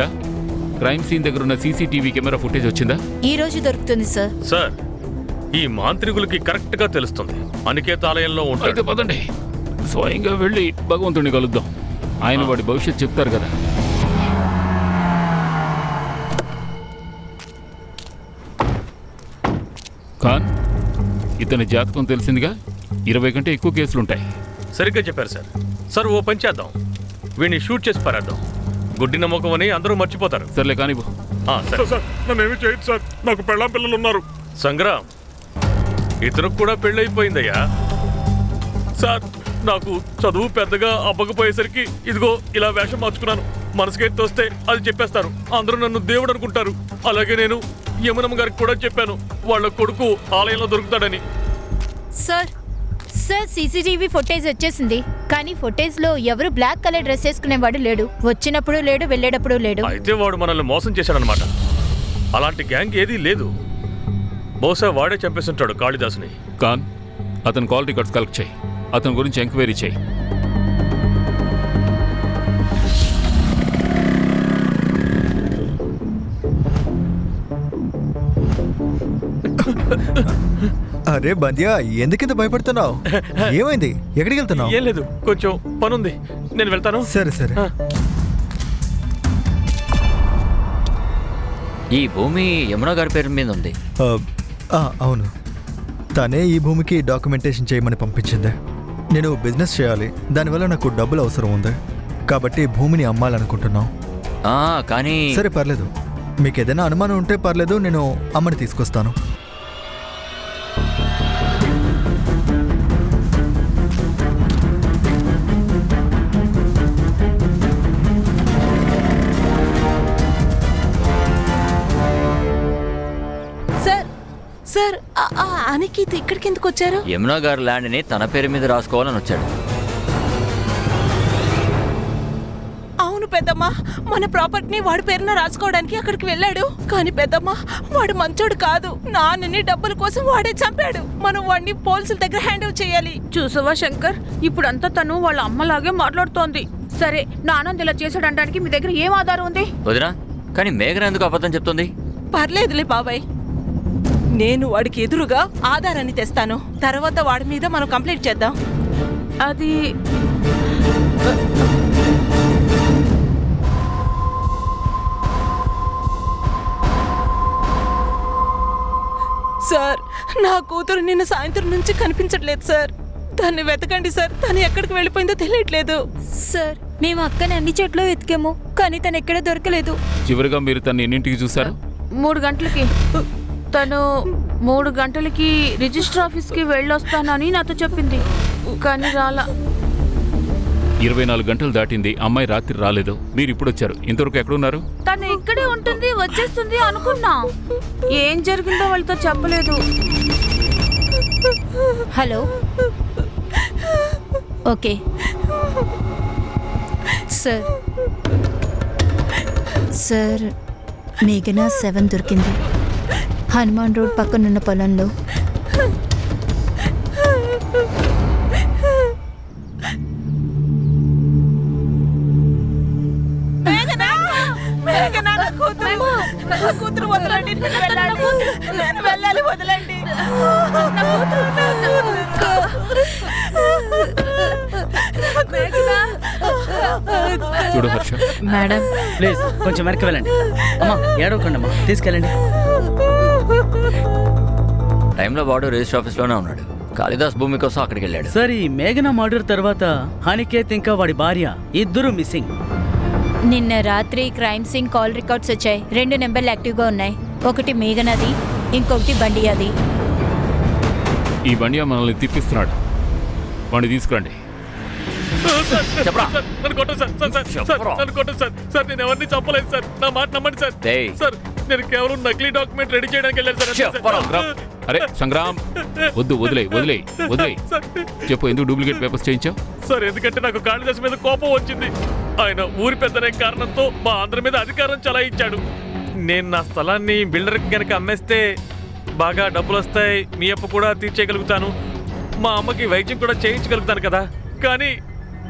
crime scene దగ్గర ఉన్న సీసీటీవీ కెమెరా ఫుటేజ్ వచ్చిందా? ఈ రోజు దొరుకుతుంది సార్. సార్, ఈ మాంత్రికులకి కరెక్ట్ గా తెలుస్తుంది అనికేత్ ఆలయంలో అయితే ఉంటాడు. పదండి, స్వయంగా వెళ్ళి భగవంతుడిని కలుద్దాం. ఆయన వాడి భవిష్యత్తు చెప్తారు కదా. ఖాన్, ఇతని జాతకం తెలిసిందిగా. 20 కంటే ఎక్కువ కేసులుంటాయి. సరిగ్గా చెప్పారు సార్. సార్, ఓ పని చేద్దాం, వీడిని షూట్ చేసి పారేద్దాం. గుడ్డి నమ్మకం అని అందరూ మర్చిపోతారు. సర్లే కానీ నన్నేమి చేయదు సార్, నాకు పెళ్ళాం పిల్లలు ఉన్నారు. సంగ్రామ్, ఇతనికి కూడా పెళ్ళైపోయిందయ్యా. సార్, నాకు చదువు పెద్దగా అవ్వకపోయేసరికి ఇదిగో ఇలా వేషం మార్చుకున్నాను. మనసుకైతే తోస్తే అది చెప్పేస్తారు, అందరూ నన్ను దేవుడు అనుకుంటారు. అలాగే నేను యమునమ్మ గారికి కూడా చెప్పాను వాళ్ళ కొడుకు ఆలయంలో దొరుకుతాడని. సార్, సీసీటీవీ ఫుటేజ్ వచ్చేసింది. కానీ ఫుటేజ్ లో ఎవరు బ్లాక్ కలర్ డ్రెస్ వేసుకునేవాడు లేడు. వచ్చినప్పుడు లేడు, వెళ్ళేటప్పుడు లేడు. అయితే వాడు మనల్ని మోసం చేశాడనమాట. అలాంటి గ్యాంగ్ ఏదీ లేదు. బహుశా వాడే చంపేస్తుంటాడు కాళిదాసుని. ఖాన్, అతని కాల్ రికార్డ్స్ కలెక్ట్ చేయి. అతని గురించి ఎంక్వైరీ చేయి. అరే బంద్యా, ఎందుకింత భయపడుతున్నావు? ఏమైంది? ఎక్కడికి వెళ్తున్నావు? ఏం లేదు, కొంచెం పనుంది, నేను వెళ్తాను. సరే సరే. ఈ భూమి యమున గారి పేరు మీద ఉంది. అవును, తనే ఈ భూమికి డాక్యుమెంటేషన్ చేయమని పంపించింది. నేను బిజినెస్ చేయాలి, దానివల్ల నాకు డబ్బులు అవసరం ఉంది. కాబట్టి భూమిని అమ్మాలనుకుంటున్నాం. కానీ సరే పర్లేదు, మీకు ఏదైనా అనుమానం ఉంటే పర్లేదు, నేను అమ్మని తీసుకొస్తాను. సార్, అనికేత్ ఇక్కడికి ఎందుకు వచ్చారు? యమున గారి ల్యాండ్ని తన పేరు మీద రాసుకోవాలని వచ్చాడు. అవును పెద్దమ్మా, మన ప్రాపర్టీని వాడి పేరున రాసుకోవడానికి అక్కడికి వెళ్ళాడు. కానీ పెద్దమ్మా, వాడు మంచోడు కాదు. నాన్నని డబ్బుల కోసం వాడే చంపాడు. మనం వాడిని పోలీసుల దగ్గర హ్యాండ్ ఓవర్ చేయాలి. చూసావా శంకర్, ఇప్పుడంతా తను వాళ్ళ అమ్మలాగే మాట్లాడుతోంది. సరే, నా ఆనంద్ ఇలా చేశాడనడానికి మీ దగ్గర ఏం ఆధారం ఉంది? వదినా, కానీ మేఘన ఎందుకు అబద్ధం చెప్తుంది? పర్లేదులే బాబాయ్, నేను వాడికి ఎదురుగా ఆధారాన్ని తెస్తాను. తర్వాత వాడి మీద మనం కంప్లైంట్ చేద్దాం. అది సార్, నా కూతురు నిన్న సాయంత్రం నుంచి కనిపించట్లేదు సార్. తన్ని వెతకండి సార్, తను ఎక్కడికి వెళ్ళిపోయిందో తెలియట్లేదు. సార్, మేము అక్కని అన్ని చోట్ల వెతికాము కానీ తను ఎక్కడ దొరకలేదు. చివరిగా మీరు తన ఎన్నింటికి చూశారు? 3 గంటలకి. తను 3 గంటలకి రిజిస్టర్ ఆఫీస్కి వెళ్ళొస్తానని నాతో చెప్పింది, కానీ రాలా. 24 గంటలు దాటింది, అమ్మాయి రాత్రి రాలేదు. మీరు ఇప్పుడు వచ్చారు, ఇంతవరకు ఎక్కడున్నారు? తను ఇక్కడే ఉంటుంది, వచ్చేస్తుంది అనుకున్నా. ఏం జరిగిందో వాళ్ళతో చెప్పలేదు. Hello, okay sir. సార్, మేఘనా 7 దొరికింది హనుమాన్ రోడ్ పక్కనున్న పొలంలో. కూతురు వదలండి, నేను వెళ్ళాలి, వదలండి. చూడు హర్ష, మేడం ప్లీజ్ కొంచెం వెనక్కి వెళ్ళండి. అమ్మా ఏడవకండి అమ్మా, తీసుకెళ్ళండి. టైంలో వాడు రిజిస్టర్ ఆఫీస్లోనే ఉన్నాడు. కాళిదాస్ భూమి కోసం అక్కడికి వెళ్ళాడు. సార్, ఈ మేఘన మర్డర్ తర్వాత అనికేత్ ఇంకా వాడి భార్య ఇద్దరు మిస్సింగ్. నిన్న రాత్రి క్రైమ్ సీన్ కాల్ రికార్డ్స్ వచ్చాయి. 2 నెంబర్లు యాక్టివ్గా ఉన్నాయి. ఒకటి మేఘనాది, ఇంకొకటి బండియాది. ఈ బండి మనల్ని తిప్పిస్తున్నాడు, వాడిని తీసుకురండి. చెప్పరా? నన్ను కొట్టండి సార్, సార్, సార్, సార్, నన్ను కొట్టండి సార్. సార్, నేను ఎవరిని చంపలేదు సార్, నా మాట నమ్మండి సార్. ఏయ్. సార్, నేను కేవలం నకిలీ డాక్యుమెంట్ రెడీ చేయడానికి వెళ్ళాను సార్. చెప్పరా? అరే సంగ్రామ్, వద్దు, వదిలే. చెప్పు, ఎందుకు డూప్లికేట్ పేపర్స్ చేయించావు? సార్, ఎందుకంటే నాకు కాళిదాసు మీద కోపం వచ్చింది. ఆయన ఊరి పెద్దనే కారణంతో మా అందరి మీద అధికారం చలాయించాడు. నేను నా స్థలాన్ని బిల్డర్కి కనుక అమ్మేస్తే బాగా డబ్బులు వస్తాయి, మీ అప్పు కూడా తీర్చేయగలుగుతాను, మా అమ్మకి వైద్యం కూడా చేయించగలుగుతాను కదా. కానీ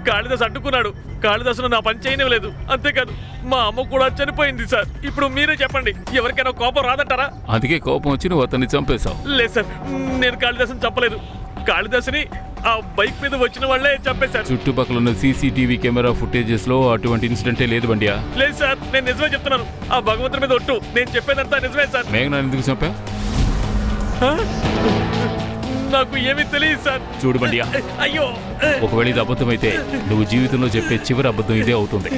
కాళిదాసు అడ్డుకున్నాడు. కాళిదాసును నా పని చేయనివ్వలేదు. అంతేకాదు మా అమ్మ కూడా చనిపోయింది సార్. ఇప్పుడు మీరే చెప్పండి, ఎవరికైనా కోపం రాదంటారా? అందుకే కోపం వచ్చి నువ్వు అతన్ని చంపేశావు. లేదు సార్, నేను కాళిదాసుని చంపలేదు. కాళిదాసుని ఆ బైక్ మీద వచ్చిన వాళ్ళే చంపేశారు. చుట్టుపక్కల ఉన్న సీసీటీవీ కెమెరా ఫుటేజెస్ లో అటువంటి ఇన్సిడెంటే లేదు బండియా. లేదు సార్, నేను నిజమే చెప్తున్నాను. ఆ భగవంతుడి మీద ఒట్టు, నేను చెప్పేదంతా నిజమే సార్. మేఘనా ఎందుకు చంపావు? నాకు ఏమీ తెలియదు సార్. చూడు బండియా, అయ్యో, ఒకవేళ ఇది అబద్ధం అయితే నువ్వు జీవితంలో చెప్పే చివరి అబద్ధం ఇదే అవుతుంది.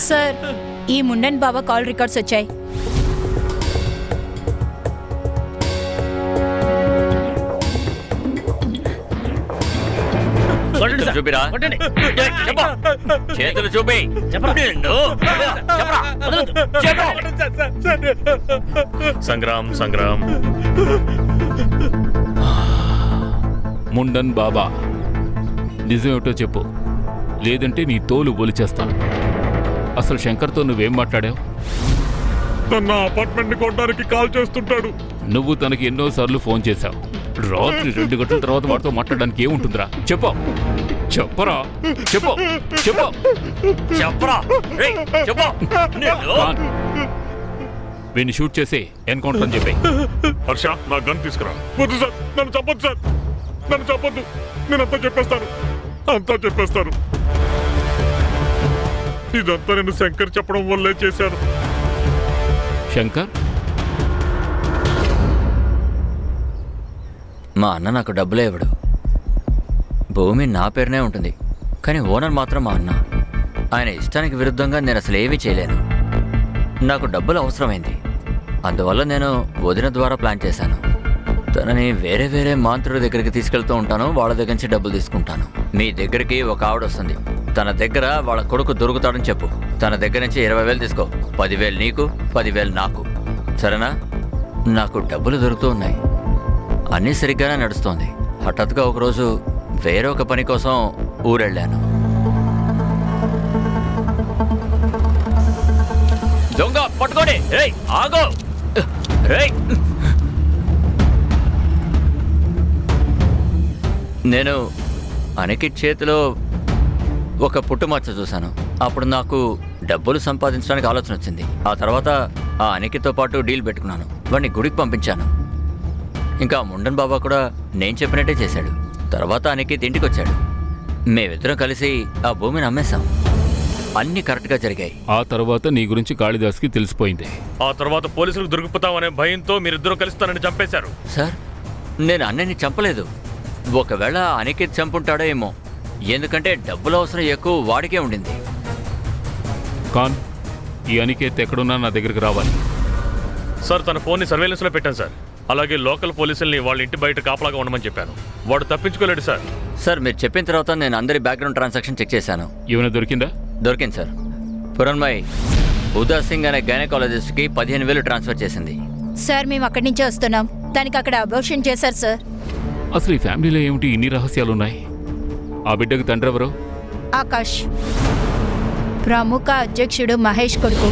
సార్, ఈ ముండన్ బాబా కాల్ రికార్డ్స్ వచ్చాయి. కొట్టండి సార్, చూపిరా. కొట్టండి. చేతులు చూపి. చెప్పరా? నిన్ను. చెప్పరా? వదలొద్దు. చెప్పు. సంగ్రామ్, సంగ్రామ్. ముండన్ బాబా, నిజమేమిటో చెప్పు, లేదంటే నీ తోలు ఒలిచేస్తాను. అసలు శంకర్తో నువ్వేం మాట్లాడావు? తన అపార్ట్మెంట్ ని కొట్టడానికి కాల్ చేస్తుంటాడు. నువ్వు తనకి ఎన్నోసార్లు ఫోన్ చేశావు. రాత్రి 2 గంటల తర్వాత వాడితో మాట్లాడడానికి ఏముంటుందిరా? చెప్పరా? చెప్పరా? ఏయ్, చెప్పు. నిన్ను. వీడిని షూట్ చేసి ఎన్కౌంటర్ అని చెప్పాయి. హర్ష, నా గన్ తీసుకురా. వద్దు సార్, నన్ను చంపొద్దు సార్, నన్ను చంపొద్దు. నేను అంతా చెప్పేస్తాను. ఇదంతా నేను శంకర్ చెప్పడం వల్లే చేశాను. శంకర్? మా అన్న నాకు డబ్బులే ఇవ్వడు. భూమి నా పేరునే ఉంటుంది, కానీ ఓనర్ మాత్రం మా అన్న. ఆయన ఇష్టానికి విరుద్ధంగా నేను అసలు ఏమీ చేయలేను. నాకు డబ్బులు అవసరమైంది, అందువల్ల నేను వదిన ద్వారా ప్లాన్ చేశాను. తనని వేరే మాంత్రుల దగ్గరికి తీసుకెళ్తూ ఉంటాను, వాళ్ళ దగ్గర నుంచి డబ్బులు తీసుకుంటాను. మీ దగ్గరికి ఒక ఆవిడ వస్తుంది, తన దగ్గర వాళ్ళ కొడుకు దొరుకుతాడని చెప్పు. తన దగ్గర నుంచి 20,000 తీసుకో. 10,000 నీకు, 10,000 నాకు. సరేనా? నాకు డబ్బులు దొరుకుతూ ఉన్నాయి, అన్నీ సరిగ్గానే నడుస్తోంది. హఠాత్తుగా ఒకరోజు వేరే ఒక పని కోసం ఊరెళ్ళాను. దొంగ పట్టుకోండి! రేయ్, ఆగో! రేయ్! నేను అనికిత్ చేతిలో ఒక పుట్టుమచ్చ చూశాను. అప్పుడు నాకు డబ్బులు సంపాదించడానికి ఆలోచన వచ్చింది. ఆ తర్వాత ఆ అనికిత్తో పాటు డీల్ పెట్టుకున్నాను. వాడిని గుడికి పంపించాను. ఇంకా ముండన్ బాబా కూడా నేను చెప్పినట్టే చేశాడు. తర్వాత అనికిత్ ఇంటికి వచ్చాడు. మేమిద్దరం కలిసి ఆ భూమిని అమ్మేశాం. అన్నీ కరెక్ట్గా జరిగాయి. ఆ తర్వాత నీ గురించి కాళిదాస్కి తెలిసిపోయింది. ఆ తర్వాత పోలీసులకు దొరికిపోతామనే భయంతో మీరిద్దరూ కలుస్తానని చంపేశారు. సార్, నేను అన్నయ్యని చంపలేదు. ఒకవేళ అనికిత్ చంపుంటాడో ఏమో. ఎందుకంటే డబ్బుల అవసరం ఎక్కువ వాడికే ఉండింది. ఖాన్, ఈ అనికేత్ ఎక్కడున్నా నా దగ్గరికి రావాలి. సార్ తన ఫోన్ని సర్వేలెన్స్లో పెట్టాను సార్. అలాగే లోకల్ పోలీసుల్ని వాళ్ళ ఇంటి బయట కాపలాగా ఉండమని చెప్పాను. వాడు తప్పించుకోలేడు సార్. సార్ మీరు చెప్పిన తర్వాత నేను అందరి బ్యాక్గ్రౌండ్ ట్రాన్సాక్షన్ చెక్ చేశాను. ఏమైనా దొరికిందా? దొరికింది సార్. పురణ్మయ్ ఉదా సింగ్ అనే గైనకాలజిస్ట్కి 15,000 ట్రాన్స్ఫర్ చేసింది. సార్ మేము అక్కడి నుంచే వస్తున్నాం. తనకి అక్కడ అబోర్షన్ చేశారు సార్. అసలు ఈ ఫ్యామిలీలో ఏమిటి ఇన్ని రహస్యాలున్నాయి? ఆ బిడ్డకు తండ్రి ఎవరు? ఆకాష్, ప్రముఖ అధ్యక్షుడు మహేష్ కొడుకు.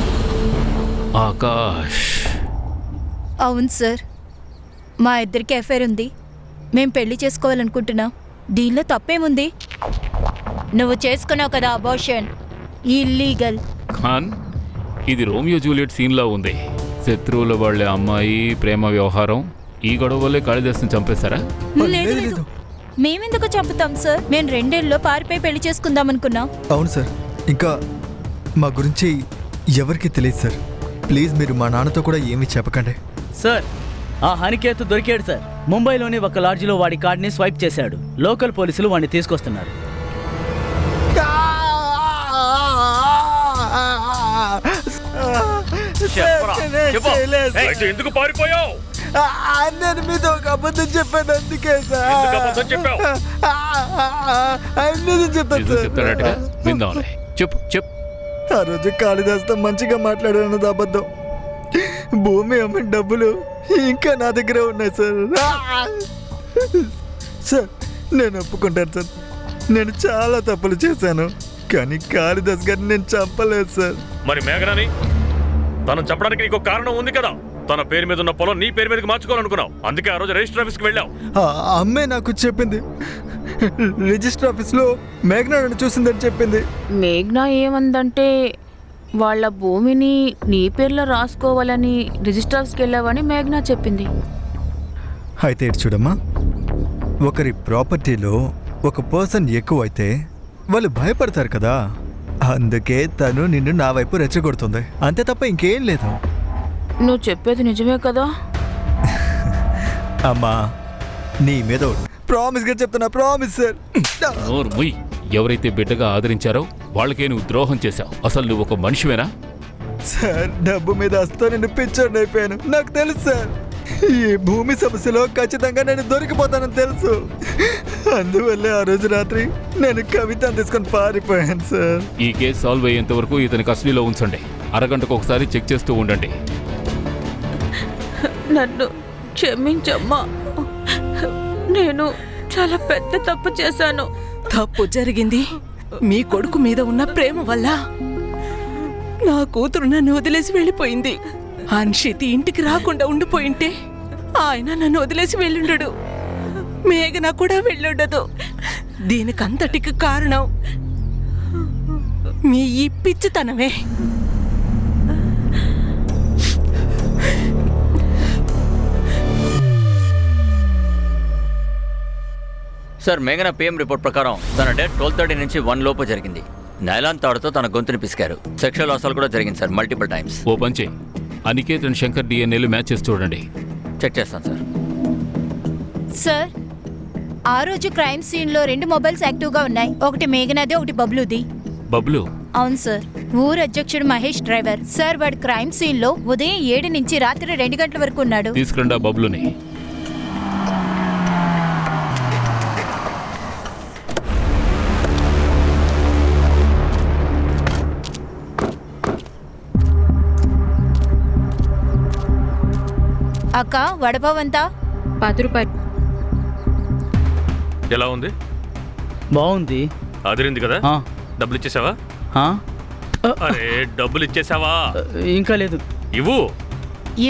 ఆకాష్. అవును సార్, మా ఇద్దరికి అఫైర్ ఉంది. మేం పెళ్లి చేసుకోవాలనుకుంటున్నాం. దీనిలో తప్పేముంది? నువ్వు చేసుకున్నావు కదా అబోర్షన్, ఇల్లీగల్. ఖాన్, ఇది రోమియో జూలియట్ సీన్లా ఉంది. శత్రువుల వాళ్ళ అమ్మాయి, ప్రేమ వ్యవహారం, ఈ గొడవ వల్లే కాళిదాస్ని చంపేశారా? లేదు లేదు, మేమెందుకు చంపుతాం సార్? మేము 2 ఏళ్ళలో పారిపోయి పెళ్లి చేసుకుందాం అనుకున్నాం. అవును సార్, ఇంకా మా గురించి ఎవరికి తెలియదు సార్. ప్లీజ్ మీరు మా నాన్నతో కూడా ఏమీ చెప్పకండి సార్. ఆ హనికేత్ దొరికాడు సార్. ముంబైలోని ఒక లాడ్జిలో వాడి కార్డ్ని స్వైప్ చేశాడు. లోకల్ పోలీసులు వాడిని తీసుకొస్తున్నారు. అయితే ఎందుకు పారిపోయావు? నేను మీతో ఒక అబద్ధం చెప్పాను, అందుకే ఎందుకు అబద్ధం చెప్పావు? నిజం చెప్తాడట. విందాంలే. చెప్పు చెప్పు. ఆ రోజు కాళిదాస్తో మంచిగా మాట్లాడానది అబద్ధం. భూమి అమ్మిన డబ్బులు ఇంకా నా దగ్గర ఉన్నాయి సార్. సార్ నేను ఒప్పుకుంటాను సార్, నేను చాలా తప్పులు చేశాను. కానీ కాళిదాస్ గారిని నేను చంపలేదు సార్. మరి మేఘనాని తను చెప్పడానికి నీకు కారణం ఉంది కదా. తన పేరు మీద ఉన్న పొలం నీ పేరు మీదకి మార్చుకోవాలనుకున్నావు. అందుకే ఆ రోజు రిజిస్టర్ ఆఫీస్కి వెళ్ళావు. ఆ అమ్మే నాకు చెప్పింది. రిజిస్టర్ ఆఫీస్లో మేఘనా నన్ను చూసిందని చెప్పింది. మేఘ్నా ఏమందంటే వాళ్ళ భూమిని నీ పేర్లో రాసుకోవాలని రిజిస్టర్ ఆఫీస్కి వెళ్ళావని మేఘ్నా చెప్పింది. అయితే ఇటు చూడమ్మా, ఒకరి ప్రాపర్టీలో ఒక పర్సన్ ఎక్కువైతే వాళ్ళు భయపడతారు కదా. అందుకే తను నిన్ను నా వైపు రెచ్చగొడుతుంది, అంతే తప్ప ఇంకేం లేదు. నువ్వు చెప్పేది నిజమే కదా? అమ్మా నీ మీద ప్రామిస్గా చెప్తున్నా, ప్రామిస్ సార్. నోరు ముయ్. ఎవరైతే బిడ్డగా ఆదరించారో వాళ్ళకే నువ్వు ద్రోహం చేశావు. అసలు నువ్వు ఒక మనిషివేనా? సార్ డబ్బు మీద వస్తా నేను పిచ్చోడిని అయిపోయాను, నాకు తెలుసు సార్. ఈ భూమి సమస్యలో ఖచ్చితంగా నేను దొరికిపోతానని తెలుసు. అందువల్లే ఆ రోజు రాత్రి నేను కవితను తీసుకొని పారిపోయాను సార్. ఈ కేసు సాల్వ్ అయ్యేంత వరకు ఇతని కస్టడీలో ఉంచండి. అరగంటకు ఒకసారి చెక్ చేస్తూ ఉండండి. నన్ను క్షమించమ్మా, నేను చాలా పెద్ద తప్పు చేశాను. తప్పు జరిగింది మీ కొడుకు మీద ఉన్న ప్రేమ వల్ల. నా కూతురు నన్ను వదిలేసి వెళ్ళిపోయింది. అన్షితి ఇంటికి రాకుండా ఉండిపోయింటే ఆయన నన్ను వదిలేసి వెళ్ళుండడు. మేఘన కూడా వెళ్ళుండదు. దీనికంతటికి కారణం మీ ఈ పిచ్చితనమే. సార్ మేఘన పిఎం రిపోర్ట్ ప్రకారం తన డెత్ 12:30 నుంచి 1 లోపు జరిగింది. నైలాన్ తాడుతో తన గొంతుని పిసికారు. సెక్షువల్ అసాల్ట్ కూడా జరిగింది సార్, మల్టిపుల్ టైమ్స్. ఓ పంచే, అనికేత్ అండ్ శంకర్ డిఎన్ఏలు మ్యాచ్ చేసి చూడండి. చెక్ చేస్తాను సార్. సార్ ఆ రోజు క్రైమ్ సీన్లో 2 మొబైల్స్ యాక్టివ్గా ఉన్నాయి. ఒకటి మేఘనాది, ఒకటి బబ్లుది. బబ్లు? అవును సార్, ఊరు అధ్యక్షుడు మహేష్ డ్రైవర్. సార్ వాడు క్రైమ్ సీన్లో ఉదయం 7 నుంచి రాత్రి 2 గంటల వరకు ఉన్నాడు. తీసుకురండి ఆ బబ్లుని. అక్క వడపావ్ ఎంత? 10 రూపాయలు. ఎలా ఉంది? బాగుంది. అదిరింది కదా. ఆ, డబ్బులు ఇచ్చేసావా? ఆ, అరే డబ్బులు ఇచ్చేసావా? ఇంకా లేదు. ఇవ్వు.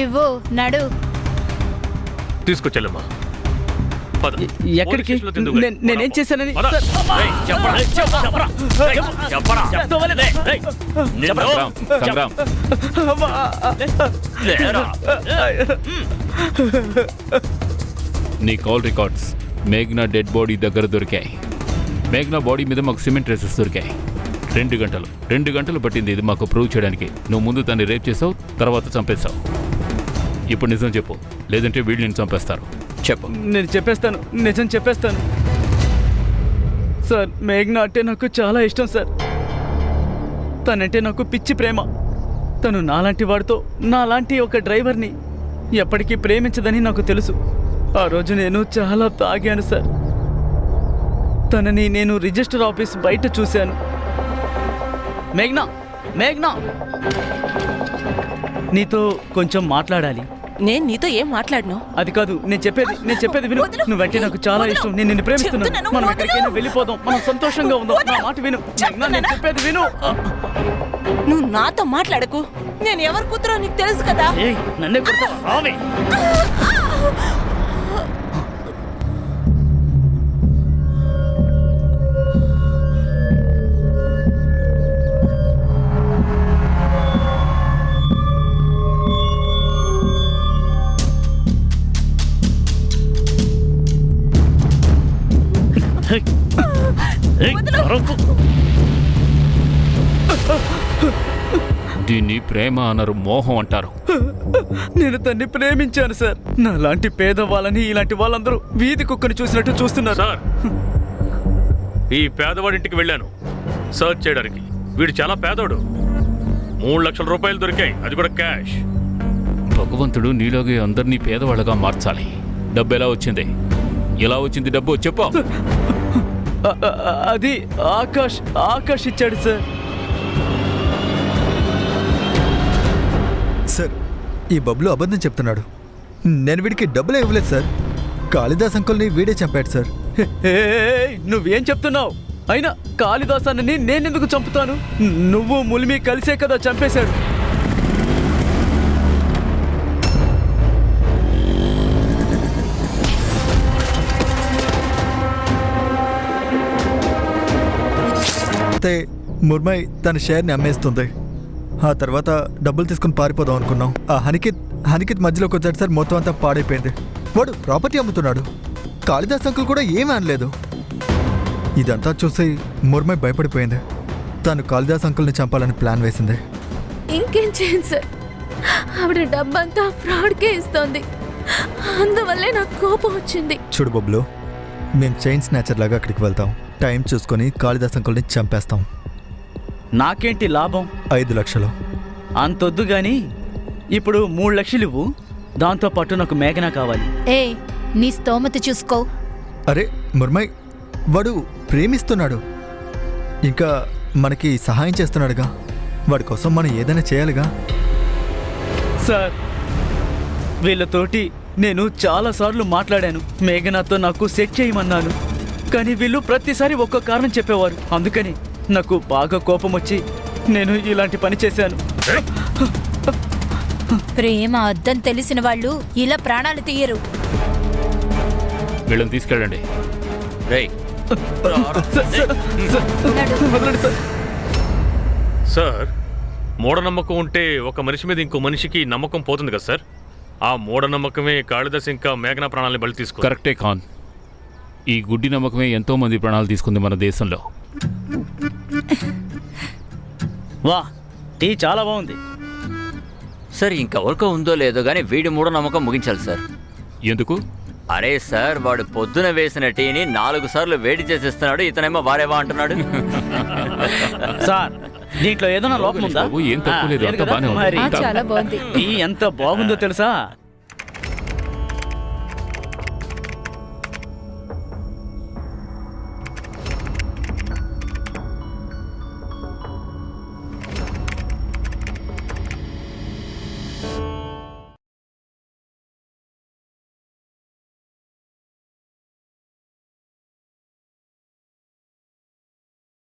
ఇవ్వు నడు. తీసుకొచ్చెల్లమ్మా. పద. ఎక్కడికి? పోలీస్ స్టేషన్లో తిందువు గాని. నేనేం చేశానని? పద. సార్, ఏయ్, చెప్పరా, చెప్పరా, ఏయ్, చెప్పరా. ఏయ్, నిన్ను. సంగ్రామ్, లేరా. నీ కాల్ రికార్డ్స్ మేఘ్నా డెడ్ బాడీ దగ్గర దొరికాయి. మేఘ్నా బాడీ మీద మాకు సిమెంట్ ట్రేసెస్ దొరికాయి. 2 గంటలు పట్టింది ఇది మాకు ప్రూవ్ చేయడానికి. నువ్వు ముందు తన్ని రేప్ చేసావు, తర్వాత చంపేశావు. ఇప్పుడు నిజం చెప్పు, లేదంటే వీళ్ళు నేను చంపేస్తారు. చెప్పు. నేను చెప్పేస్తాను, నిజం చెప్పేస్తాను. సార్ మేఘ్నా అంటే నాకు చాలా ఇష్టం సార్. తనంటే నాకు పిచ్చి ప్రేమ. తను నాలాంటి వాడితో నాలాంటి ఒక డ్రైవర్ని ఎప్పటికీ ప్రేమించదని నాకు తెలుసు. ఆ రోజు నేను చాలా తాగాను సార్. తనని నేను రిజిస్టర్ ఆఫీస్ బయట చూశాను. మేఘ్నా, మేఘ్నా, నీతో కొంచెం మాట్లాడాలి. నేను నీతో ఏం మాట్లాడను. అది కాదు, నేను చెప్పేది విను. వదిలు. నువ్వంటే నాకు చాలా ఇష్టం. నేను నిన్ను ప్రేమిస్తున్నాను. చెప్తున్నాను, మనం వదిలు. ఎక్కడికైనా వెళ్ళిపోదాం. మనం సంతోషంగా ఉందాం. నా మాట విను. మేఘ్నా, నేను చెప్పేది విను. నువ్వు నాతో మాట్లాడకు. నేను ఎవరు కూతురో నీకు తెలుసు కదా. ఏయ్, నన్నే కొడతావా? రావే. ఏయ్, అరవకు. దీన్ని ప్రేమ అనరు, మోహం అంటారు. నేను తన్ని ప్రేమించాను సార్. నాలాంటి పేదవాళ్ళని ఇలాంటి వాళ్ళందరూ వీధి కుక్కని చూసినట్టు చూస్తున్నారు. సార్, ఈ పేదవాడింటికి వెళ్ళాను సర్చ్ చేయడానికి. వీడు చాలా పేదోడు. 3 లక్షల రూపాయలు దొరికాయి, అది కూడా క్యాష్. భగవంతుడు నీలోగే అందరినీ పేదవాళ్ళగా మార్చాలి. డబ్బు ఎలా వచ్చింది? ఎలా వచ్చింది డబ్బు చెప్పు. అది ఆకాష్ ఇచ్చాడు సార్. సార్, ఈ బబ్లు అబద్ధం చెప్తున్నాడు. నేను వీడికి డబ్బులే ఇవ్వలేదు సార్. కాళిదాస్ అంకుల్ని వీడే చంపాడు సార్. ఏయ్, నువ్వేం చెప్తున్నావు? అయినా కాళిదాస్ అన్నని నేనెందుకు చంపుతాను? నువ్వు ములిమి కలిసే కదా చంపేశాడు. అయితే ముర్మై తన షేర్ని అమ్మేస్తుంది. ఆ తర్వాత డబ్బులు తీసుకుని పారిపోదాం అనుకున్నాం. ఆ హనికిత్ మధ్యలోకి వచ్చాడు సార్. మొత్తం అంతా పాడైపోయింది. వాడు ప్రాపర్టీ అమ్ముతున్నాడు. కాళిదాస్ అంకుల్ కూడా ఏమీ అనలేదు. ఇదంతా చూసి ముర్మై భయపడిపోయింది. తను కాళిదాస్ అంకుల్ని చంపాలని ప్లాన్ వేసింది. ఇంకేం చేయండి సార్, ఆవిడ డబ్బంతా ఫ్రాడ్కే ఇస్తోంది. అందువల్లే నాకు కోపం వచ్చింది. చూడు బబ్లు, మేము చైన్ స్నాచర్ లాగా అక్కడికి వెళ్తాం. టైం చూసుకొని కాళిదాస్ అంకుల్ని చంపేస్తాం. నాకేంటి లాభం? 5 లక్షలు. అంతొద్దు గాని ఇప్పుడు 3 లక్షలు ఇవ్వు. దాంతో పాటు నాకు మేఘన కావాలి. ఏ, నీ స్తోమత చూసుకో. అరే ముర్మై, వాడు ప్రేమిస్తున్నాడు. ఇంకా మనకి సహాయం చేస్తున్నాడుగా. వాడి కోసం మనం ఏదైనా చేయాలిగా. సార్, వీళ్ళతోటి నేను చాలాసార్లు మాట్లాడాను. మేఘనాతో నాకు సెట్ చేయమన్నాను. కానీ వీళ్ళు ప్రతిసారి ఒక్క కారణం చెప్పేవారు. అందుకని నాకు బాగా కోపం వచ్చి నేను ఇలాంటి పని చేశాను. ప్రేమ అద్దం తెలిసిన వాళ్ళు ఇలా ప్రాణాలు తీయరు. వీళ్ళని తీసుకెళ్ళండి. రేయ్, వదలండి సార్. సార్, మూఢనమ్మకం ఉంటే ఒక మనిషి మీద ఇంకో మనిషికి నమ్మకం పోతుంది కదా సార్. ఆ మూఢనమ్మకమే కాళిదాస్ ఇంకా మేఘనా ప్రాణాలని బలి తీసుకుంది. కరెక్టే ఖాన్. ఈ గుడ్డి నమ్మకమే ఎంతో మంది ప్రాణాలు తీసుకుంది మన దేశంలో. వా, టీ చాలా బాగుంది. సార్, ఇంకెవరికో ఉందో లేదో కానీ వీడి మూఢనమ్మకం ముగించాలి సార్. ఎందుకు? అరే సార్, వాడు పొద్దున వేసిన టీని 4 సార్లు వేడి చేసేస్తున్నాడు. ఇతనేమో వారేవా అంటున్నాడు. సార్, దీంట్లో ఏదైనా లోపం ఉందా? బాబు, ఏం తక్కువ లేదు, లేదు అంతా కదా? బాగానే ఉంది. మరి చాలా బాగుంది. టీ ఎంత బాగుందో తెలుసా?